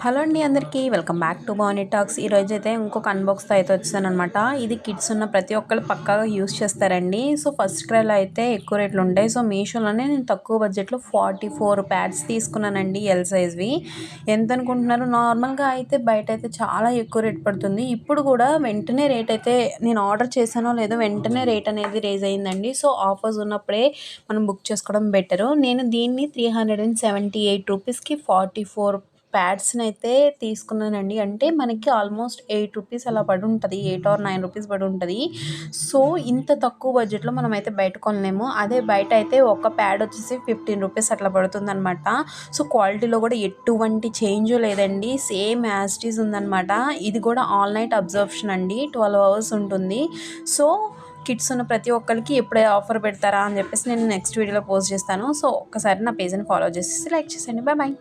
Hello అండి అందరికీ welcome back to Bani talks. ఈరోజు అయితే ఇంకొక అన్బాక్స్తో అయితే వచ్చానమాట. ఇది కిడ్స్ ఉన్న ప్రతి ఒక్కరు పక్కాగా యూస్ చేస్తారండి. సో ఫస్ట్ క్రైలో అయితే ఎక్కువ రేట్లు ఉంటాయి. సో మీషోలోనే నేను తక్కువ బడ్జెట్లో 44 ప్యాడ్స్ తీసుకున్నానండి, ఎల్ సైజ్వి. ఎంత అనుకుంటున్నారు? నార్మల్గా అయితే బయట అయితే చాలా ఎక్కువ రేట్ పడుతుంది. ఇప్పుడు కూడా వెంటనే రేట్ అయితే నేను ఆర్డర్ చేశానో లేదో వెంటనే రేట్ అనేది రేజ్ అయిందండి. సో ఆఫర్స్ ఉన్నప్పుడే మనం బుక్ చేసుకోవడం బెటరు. నేను దీన్ని 378 రూపీస్కి 44 ప్యాడ్స్‌ని అయితే తీసుకున్నానండి. అంటే మనకి ఆల్మోస్ట్ 8 రూపీస్ అలా పడుంటది. 8 ఆర్ 9 రూపీస్ పడుంటది. సో ఇంత తక్కువ బడ్జెట్‌లో మనమైతే బయట కొనలేము. అదే బయట అయితే ఒక ప్యాడ్ వచ్చేసి 15 రూపీస్ అట్లా పడుతుందనమాట. సో క్వాలిటీలో కూడా ఎటువంటి చేంజు లేదండి. సేమ్ యాజ్ ఇట్ ఈజ్ ఉందనమాట. ఇది కూడా ఆల్ నైట్ అబ్జర్ప్షన్ అండి. 12 అవర్స్ ఉంటుంది. సో కిడ్స్ ఉన్న ప్రతి ఒక్కరికి ఎప్పుడే ఆఫర్ పెడతారా అని చెప్పేసి నేను నెక్స్ట్ వీడియోలో పోస్ట్ చేస్తాను. సో ఒక్కసారి నా పేజ్‌ని ఫాలో చేసేసి లైక్ చేసేయండి. Bye bye.